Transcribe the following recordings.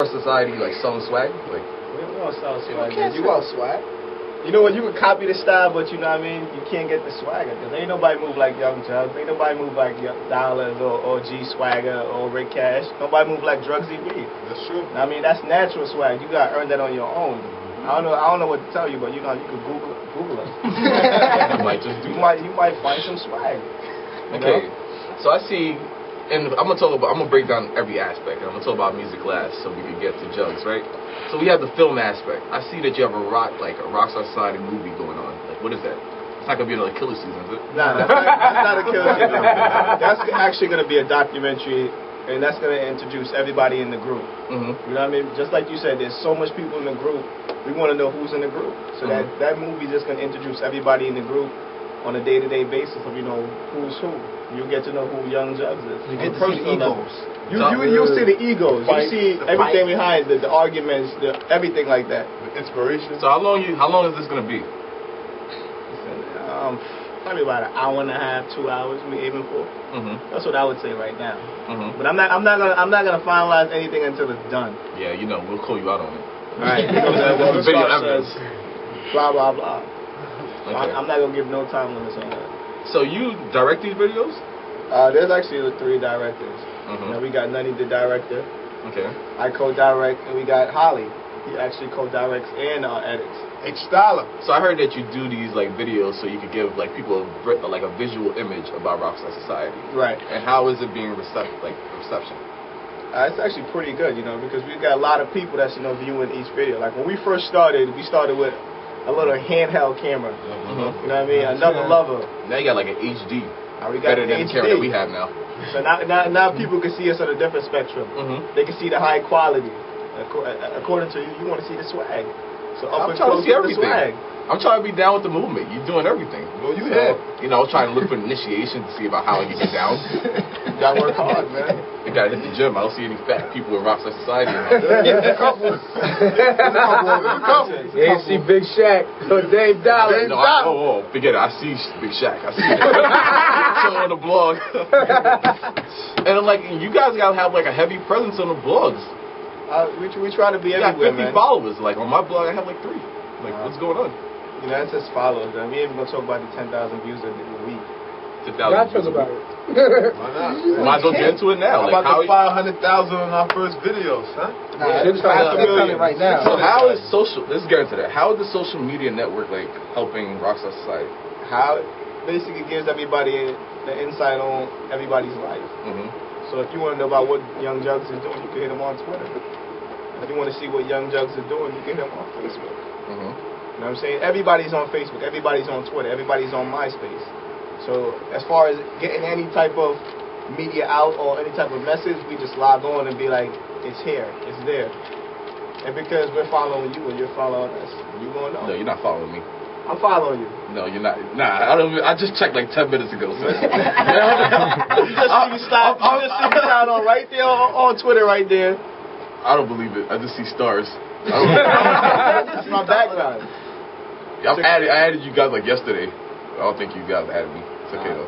Society like selling swag? Like, we don't sell swag. You want swag? You know what? You can copy the style, but you know what I mean. You can't get the swagger because ain't nobody move like Young Jugs. Ain't nobody move like Dollars or G Swagger or Rick Cash. Nobody move like Drugsy B. That's true. I mean, that's natural swag. You got to earn that on your own. I don't know what to tell you, but you know, you can Google us. you might just do. You might find some swag. Okay, so I see, and I'm gonna break down every aspect. I'm gonna talk about music last, so we can get to Jugs, right? So we have the film aspect. I see that you have a RockStar Society movie going on. Like, what is that? It's not gonna be another killer season, is it? Nah, that's not a killer season. That's actually gonna be a documentary, and that's gonna introduce everybody in the group. You know what I mean? Just like you said, there's so much people in the group. We want to know who's in the group. So that movie is just gonna introduce everybody in the group on a day-to-day basis of, you know, who's who. You get to know who Young Jugs is. You get to see the egos. You see the egos. You see everything behind the arguments, everything like that. The inspiration. So how long is this gonna be? Probably about an hour and a half, 2 hours, we aiming for. That's what I would say right now. But I'm not gonna finalize anything until it's done. Yeah, you know, we'll call you out on it. All right. The video evidence. Blah blah blah. Okay. I'm not gonna give no time limits on that. So you direct these videos? There's actually 3 directors. You know, we got Nutty, the director. Okay. I co-direct, and we got Holly. He actually co-directs and edits. H-Styler. So I heard that you do these like videos so you could give like people like a visual image about RockStar Society. Right. And how is it being reception? It's actually pretty good, you know, because we've got a lot of people that's, you know, viewing each video. Like when we first started, we started with a little handheld camera. You know what I mean? Another lover. Now you got like an HD. We got better than the camera that we have now. So now people can see us on a different spectrum. They can see the high quality. According to you, you want to see the swag. So I'm trying to see everything. I'm trying to be down with the movement. You're doing everything. Well, you have. You know, I was trying to look for initiation to see about how I can get down. You gotta work hard, man. You gotta hit the gym. I don't see any fat people in RockStar Society. There's a couple. You ain't see Big Shaq or Dave Dollar. Forget it. I see Big Shaq. I see it. Show on the blog. And like, you guys gotta have like a heavy presence on the blogs. We try to be everywhere, man. You got 50 followers. Like on my blog, I have like 3. Like, what's going on? You know, that's just followers. We ain't even gonna talk about the 10,000 views a week. 10,000 Y'all talk about it. Why not? Might as well get into it now. How about the 500,000 on our first videos, huh? It's coming right now. So how is social? Let's get into that. How is the social media network like helping RockStar Society? How it basically gives everybody the insight on everybody's life. So if you want to know about what Young Jugs is doing, you can hit him on Twitter. If you want to see what Young Jugs is doing, you can hit him on Facebook. You know what I'm saying? Everybody's on Facebook. Everybody's on Twitter. Everybody's on MySpace. So as far as getting any type of media out or any type of message, we just log on and be like, it's here, it's there. And because we're following you and you're following us, you gonna know. No, you're not following me. I'm following you. No, you're not. Nah, I just checked like 10 minutes ago. So. You just see me slide on right there on Twitter right there. I don't believe it. I just see stars. That's my background. I added you guys like yesterday. I don't think you guys added me. It's okay though.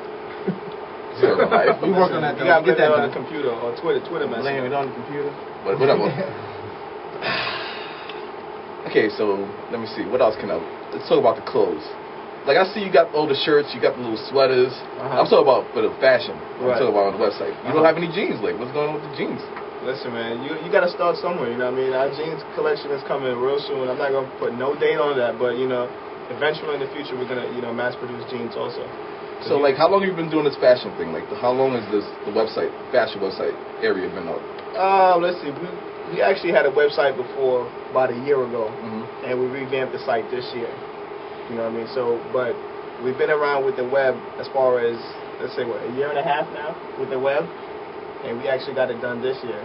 We work on that. You gotta get that on the computer or Twitter message. Blame it on the computer. But whatever. Okay, so let me see. What else can I? Let's talk about the clothes. Like I see you got all the shirts, you got the little sweaters. I'm talking about for the fashion. I'm talking about on the website. You don't have any jeans. Like what's going on with the jeans? Listen, man, you got to start somewhere, you know what I mean? Our jeans collection is coming real soon. I'm not going to put no date on that, but, you know, eventually in the future we're going to, you know, mass produce jeans also. So, like, how long have you been doing this fashion thing? Like, how long has the fashion website area been up? Let's see. We actually had a website before, about a year ago, and we revamped the site this year. You know what I mean? So, but we've been around with the web as far as, let's say, what, a year and a half now with the web? And we actually got it done this year,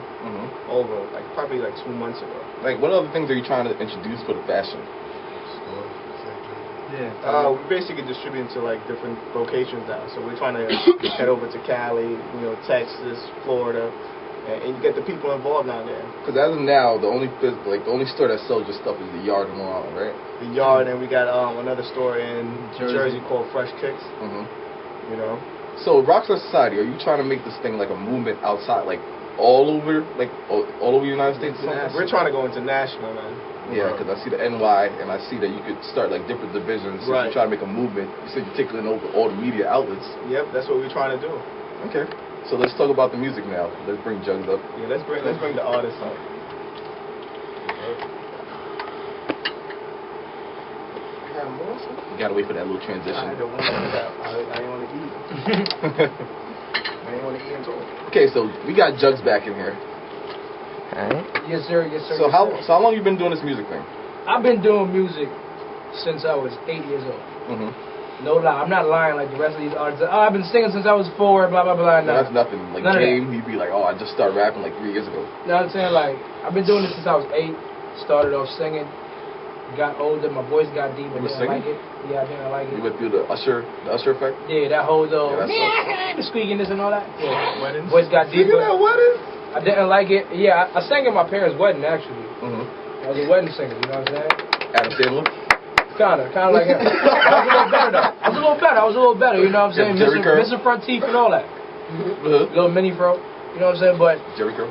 over, like, probably like 2 months ago. Like, what other things are you trying to introduce for the fashion? We're basically distributing to, like, different locations now. So we're trying to head over to Cali, you know, Texas, Florida, and you get the people involved down there. Because as of now, the only store that sells your stuff is the Yard in Long Island, right? The Yard, and we got another store in Jersey called Fresh Kicks, you know. So, RockStar Society, are you trying to make this thing like a movement outside, like all over, like all over the United States? We're trying to go international, man. Yeah, because I see the NY, and I see that you could start like different divisions. So Right. you try to make a movement. You said you're tickling over all the media outlets. Yep, that's what we're trying to do. Okay. So let's talk about the music now. Let's bring Jugs up. Yeah, let's bring the artists up. You gotta wait for that little transition. I didn't want to eat. I didn't want to eat at all. Okay, so we got Jugs back in here. Yes, sir. Yes, sir. So yes, how sir. how long you been doing this music thing? I've been doing music since I was 8 years old. Mm-hmm. No lie, I'm not lying like the rest of these artists. Oh, I've been singing since I was 4, blah, blah, blah. No, that's nothing. Like None of Game, he'd be like, oh, I just started rapping like 3 years ago. You know what I'm saying? Like, I've been doing this since I was 8. Started off singing. Got older, my voice got deep. I You were didn't singing? like it. Yeah, I didn't like You it. went through the Usher effect? Yeah, that whole little, Yeah, the squeaking this and all that. Yeah. Weddings. Voice got deep. Singing at weddings? I didn't like it. Yeah, I sang at my parents' wedding, actually. Mm-hmm. I was a wedding singer, you know what I'm saying? Adam Sandler? Kinda like him. I was a little better, you know what I'm saying? Yeah, Jerry curl? Missing front teeth and all that. Uh-huh. Little mini fro, you know what I'm saying? But Jerry Curl?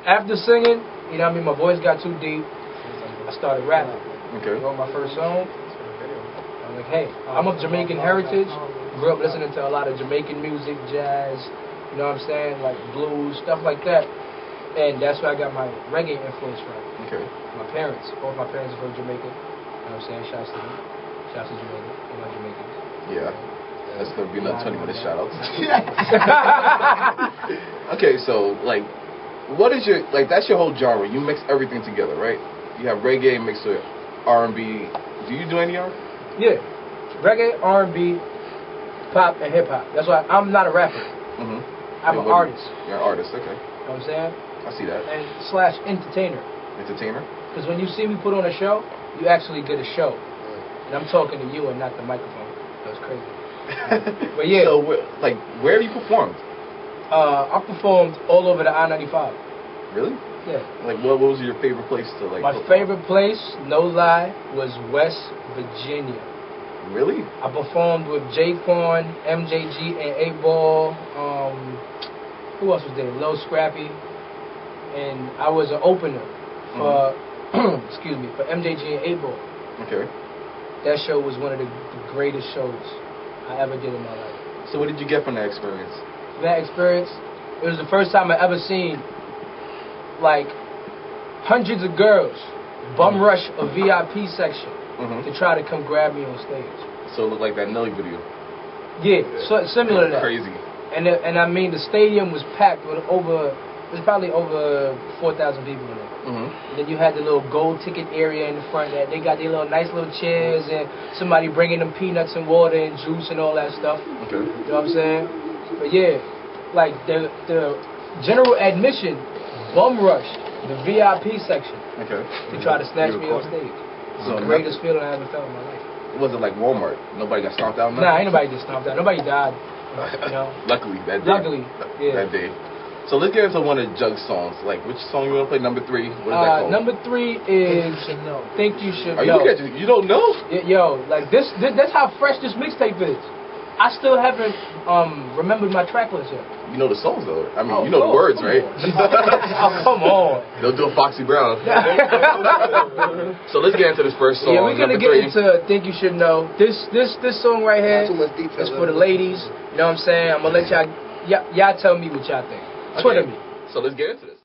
after singing, you know what I mean, my voice got too deep. I started rapping. Okay. Wrote my first song. I'm like, hey, I'm of Jamaican heritage. Grew up listening to a lot of Jamaican music, jazz, you know what I'm saying? Like blues, stuff like that. And that's where I got my reggae influence from. Okay. My parents, both my parents are from Jamaica. You know what I'm saying? Shouts to them. Shouts to Jamaica. They're my Jamaicans. Yeah. That's going to be another 20-minute shout-out. Okay, so, like, what is your, like, that's your whole genre. You mix everything together, right? You have reggae mixed with R&B. Do you do any R? Yeah. Reggae, R&B, pop, and hip-hop. That's why I'm not a rapper. Mm-hmm. I'm an artist. You're an artist, okay. You know what I'm saying? I see that. And slash entertainer. Entertainer? Because when you see me put on a show, you actually get a show. And I'm talking to you and not the microphone. That's crazy. But yeah. So, where have you performed? I performed all over the I-95. Really? Yeah. Like, what was your favorite place to, like... My favorite place, no lie, was West Virginia. Really? I performed with J-Quan, MJG, and 8-Ball. Who else was there? Lil Scrappy. And I was an opener for, excuse me, for MJG and 8-Ball. Okay. That show was one of the greatest shows I ever did in my life. So what did you get from that experience? That experience, it was the first time I ever seen, like, hundreds of girls bum rush a VIP section to try to come grab me on stage. So it looked like that Nelly video. Yeah, so similar to that. Crazy. And I mean, the stadium was packed with there's probably over 4,000 people in it. And then you had the little gold ticket area in the front that they got their little nice little chairs and somebody bringing them peanuts and water and juice and all that stuff. Okay. You know what I'm saying? But yeah, like the general admission bum rushed the VIP section to try to snatch me off stage. It's the greatest feeling I ever felt in my life. It wasn't like Walmart. Nobody got stomped out. Nah, ain't nobody get stomped out. Nobody died. You know? Luckily, that day. Luckily, yeah. That day. So let's get into one of Jug's songs. Like, which song you want to play? Number 3? What is that called? Number 3 is Think You Should Are Know. You don't know? Yo, like that's how fresh this mixtape is. I still haven't remembered my track list yet. You know the songs though. I mean, you know the words, right? Oh, come on. They'll do a Foxy Brown. So let's get into this first song. Yeah, we're gonna get into Think You Should Know. This song right here is for the ladies. You know what I'm saying? I'm gonna let y'all tell me what y'all think. Twitter me. So let's get into this.